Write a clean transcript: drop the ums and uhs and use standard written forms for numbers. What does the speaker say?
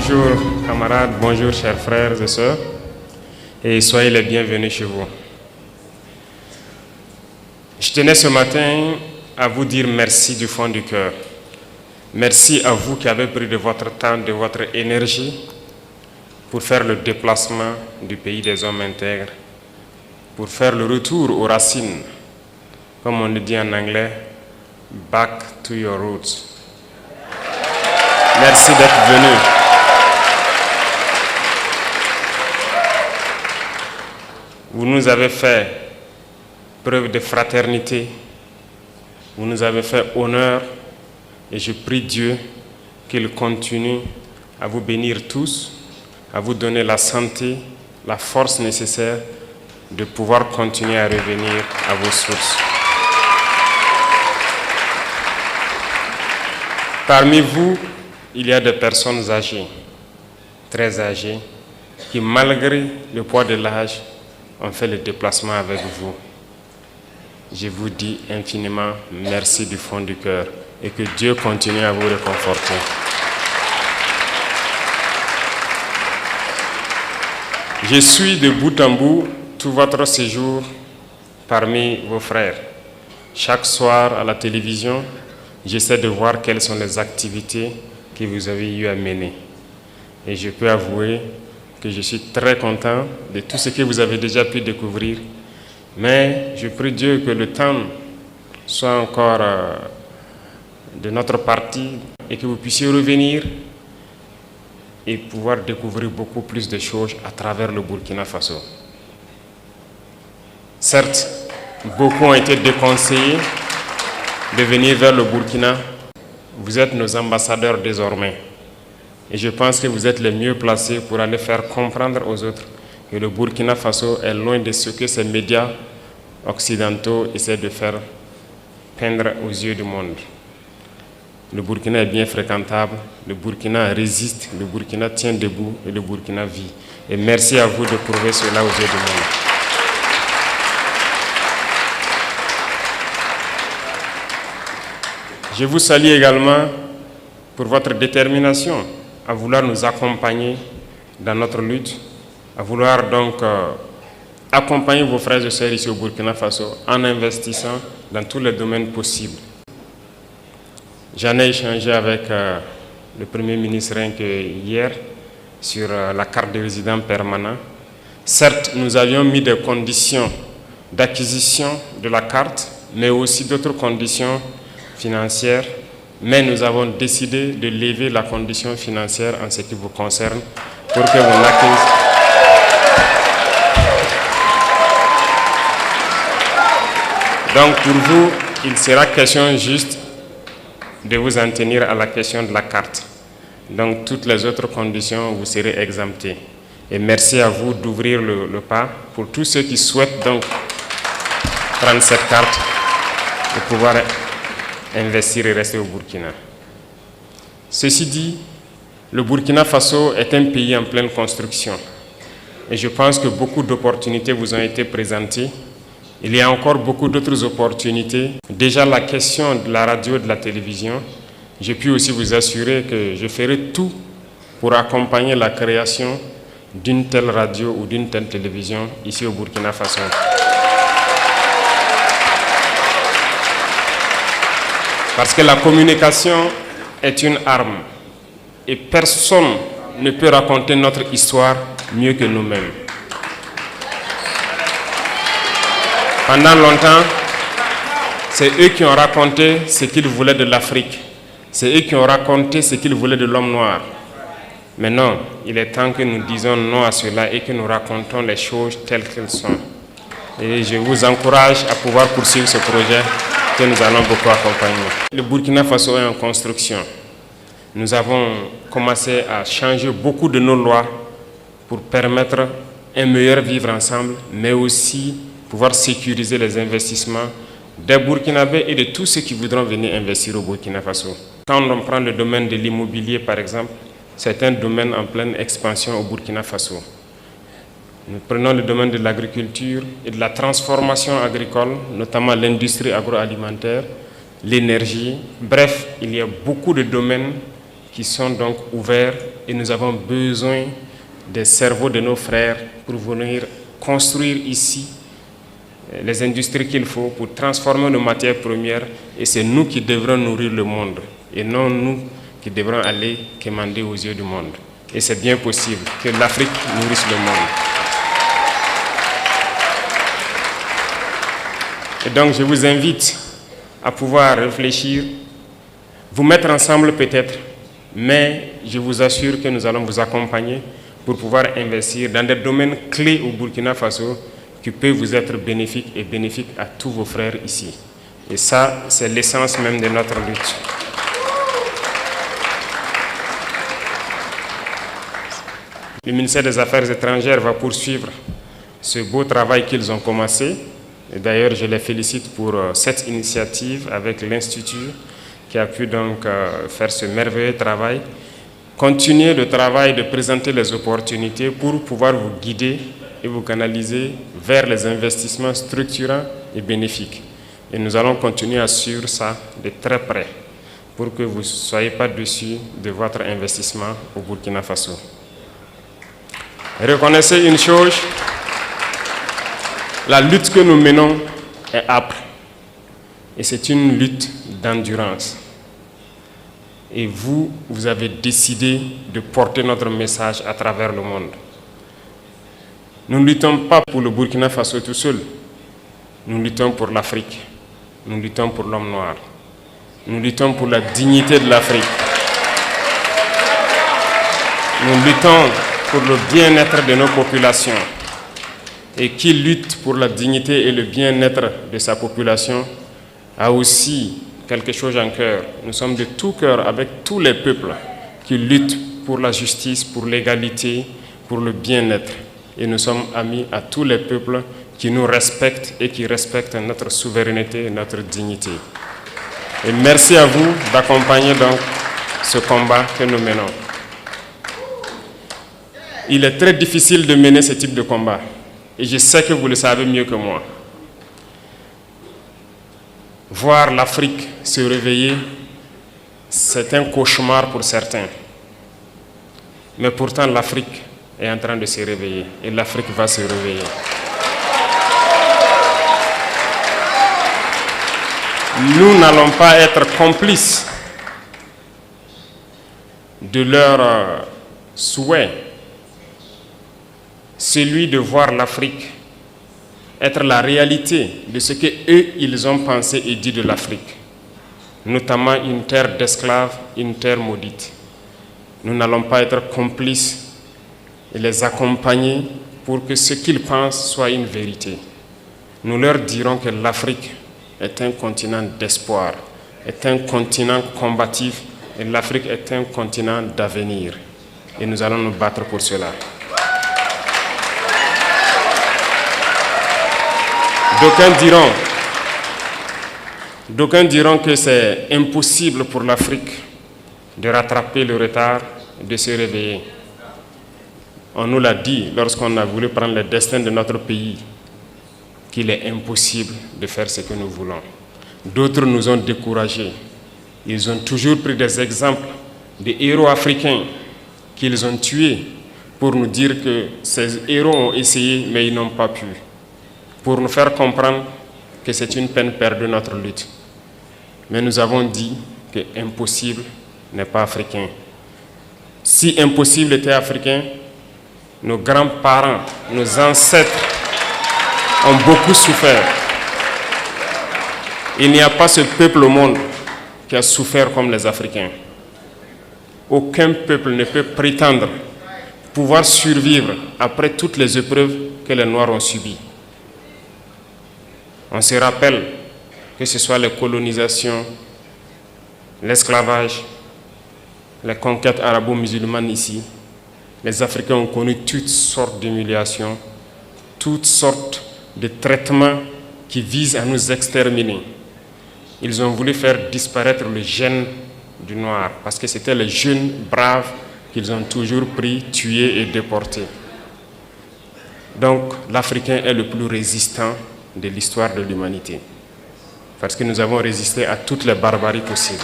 Bonjour camarades, bonjour chers frères et sœurs, et soyez les bienvenus chez vous. Je tenais ce matin à vous dire merci du fond du cœur. Merci à vous qui avez pris de votre temps, de votre énergie pour faire le déplacement du pays des hommes intègres, pour faire le retour aux racines, comme on le dit en anglais, back to your roots. Merci d'être venus. Vous nous avez fait preuve de fraternité, vous nous avez fait honneur, et je prie Dieu qu'il continue à vous bénir tous, à vous donner la santé, la force nécessaire de pouvoir continuer à revenir à vos sources. Parmi vous, il y a des personnes âgées, très âgées, qui malgré le poids de l'âge, ont fait le déplacement avec vous. Je vous dis infiniment merci du fond du cœur et que Dieu continue à vous réconforter. Je suis de bout en bout tout votre séjour parmi vos frères. Chaque soir à la télévision, j'essaie de voir quelles sont les activités que vous avez eu à mener. Et je peux avouer que je suis très content de tout ce que vous avez déjà pu découvrir. Mais je prie Dieu que le temps soit encore de notre partie et que vous puissiez revenir et pouvoir découvrir beaucoup plus de choses à travers le Burkina Faso. Certes, beaucoup ont été déconseillés de venir vers le Burkina. Vous êtes nos ambassadeurs désormais. Et je pense que vous êtes les mieux placés pour aller faire comprendre aux autres que le Burkina Faso est loin de ce que ces médias occidentaux essaient de faire peindre aux yeux du monde. Le Burkina est bien fréquentable, le Burkina résiste, le Burkina tient debout et le Burkina vit. Et merci à vous de prouver cela aux yeux du monde. Je vous salue également pour votre détermination à vouloir nous accompagner dans notre lutte, à vouloir donc accompagner vos frères et sœurs ici au Burkina Faso en investissant dans tous les domaines possibles. J'en ai échangé avec le Premier ministre rien que hier sur la carte de résident permanent. Certes, nous avions mis des conditions d'acquisition de la carte, mais aussi d'autres conditions financières, mais nous avons décidé de lever la condition financière en ce qui vous concerne pour que vous n'acquisiez. Donc pour vous, il sera question juste de vous en tenir à la question de la carte. Donc toutes les autres conditions, vous serez exemptés. Et merci à vous d'ouvrir le pas pour tous ceux qui souhaitent donc prendre cette carte et pouvoir investir et rester au Burkina. Ceci dit, le Burkina Faso est un pays en pleine construction. Et je pense que beaucoup d'opportunités vous ont été présentées. Il y a encore beaucoup d'autres opportunités. Déjà la question de la radio et de la télévision, j'ai pu aussi vous assurer que je ferai tout pour accompagner la création d'une telle radio ou d'une telle télévision ici au Burkina Faso. Parce que la communication est une arme et personne ne peut raconter notre histoire mieux que nous-mêmes. Pendant longtemps, c'est eux qui ont raconté ce qu'ils voulaient de l'Afrique. C'est eux qui ont raconté ce qu'ils voulaient de l'homme noir. Mais non, il est temps que nous disions non à cela et que nous racontons les choses telles qu'elles sont. Et je vous encourage à pouvoir poursuivre ce projet que nous allons beaucoup accompagner. Le Burkina Faso est en construction. Nous avons commencé à changer beaucoup de nos lois pour permettre un meilleur vivre ensemble, mais aussi pouvoir sécuriser les investissements des Burkinabés et de tous ceux qui voudront venir investir au Burkina Faso. Quand on prend le domaine de l'immobilier, par exemple, c'est un domaine en pleine expansion au Burkina Faso. Nous prenons le domaine de l'agriculture et de la transformation agricole, notamment l'industrie agroalimentaire, l'énergie. Bref, il y a beaucoup de domaines qui sont donc ouverts et nous avons besoin des cerveaux de nos frères pour venir construire ici les industries qu'il faut pour transformer nos matières premières, et c'est nous qui devrons nourrir le monde et non nous qui devrons aller quémander aux yeux du monde. Et c'est bien possible que l'Afrique nourrisse le monde. Et donc je vous invite à pouvoir réfléchir, vous mettre ensemble peut-être, mais je vous assure que nous allons vous accompagner pour pouvoir investir dans des domaines clés au Burkina Faso qui peuvent vous être bénéfiques et bénéfiques à tous vos frères ici. Et ça, c'est l'essence même de notre lutte. Le ministère des Affaires étrangères va poursuivre ce beau travail qu'ils ont commencé. Et d'ailleurs, je les félicite pour cette initiative avec l'Institut qui a pu donc faire ce merveilleux travail. Continuez le travail de présenter les opportunités pour pouvoir vous guider et vous canaliser vers les investissements structurants et bénéfiques. Et nous allons continuer à suivre ça de très près pour que vous ne soyez pas déçus de votre investissement au Burkina Faso. Reconnaissez une chose, la lutte que nous menons est âpre et c'est une lutte d'endurance. Et vous avez décidé de porter notre message à travers le monde. Nous ne luttons pas pour le Burkina Faso tout seul, nous luttons pour l'Afrique, nous luttons pour l'homme noir, nous luttons pour la dignité de l'Afrique, nous luttons pour le bien-être de nos populations. Et qui lutte pour la dignité et le bien-être de sa population a aussi quelque chose en cœur. Nous sommes de tout cœur avec tous les peuples qui luttent pour la justice, pour l'égalité, pour le bien-être. Et nous sommes amis à tous les peuples qui nous respectent et qui respectent notre souveraineté et notre dignité. Et merci à vous d'accompagner donc ce combat que nous menons. Il est très difficile de mener ce type de combat. Et je sais que vous le savez mieux que moi. Voir l'Afrique se réveiller, c'est un cauchemar pour certains. Mais pourtant, l'Afrique est en train de se réveiller. Et l'Afrique va se réveiller. Nous n'allons pas être complices de leurs souhaits. Celui de voir l'Afrique être la réalité de ce qu'eux, ils ont pensé et dit de l'Afrique, notamment une terre d'esclaves, une terre maudite. Nous n'allons pas être complices et les accompagner pour que ce qu'ils pensent soit une vérité. Nous leur dirons que l'Afrique est un continent d'espoir, est un continent combatif et l'Afrique est un continent d'avenir. Et nous allons nous battre pour cela. D'aucuns diront que c'est impossible pour l'Afrique de rattraper le retard, de se réveiller. On nous l'a dit lorsqu'on a voulu prendre le destin de notre pays, qu'il est impossible de faire ce que nous voulons. D'autres nous ont découragés. Ils ont toujours pris des exemples de héros africains qu'ils ont tués pour nous dire que ces héros ont essayé mais ils n'ont pas pu. Pour nous faire comprendre que c'est une peine perdue notre lutte. Mais nous avons dit que impossible n'est pas africain. Si impossible était africain, nos grands-parents, nos ancêtres ont beaucoup souffert. Il n'y a pas ce peuple au monde qui a souffert comme les Africains. Aucun peuple ne peut prétendre pouvoir survivre après toutes les épreuves que les Noirs ont subies. On se rappelle que ce soit les colonisations, l'esclavage, les conquêtes arabo-musulmanes ici, les Africains ont connu toutes sortes d'humiliations, toutes sortes de traitements qui visent à nous exterminer. Ils ont voulu faire disparaître le gène du noir parce que c'était les jeunes braves qu'ils ont toujours pris, tués et déportés. Donc l'Africain est le plus résistant de l'histoire de l'humanité parce que nous avons résisté à toutes les barbaries possibles.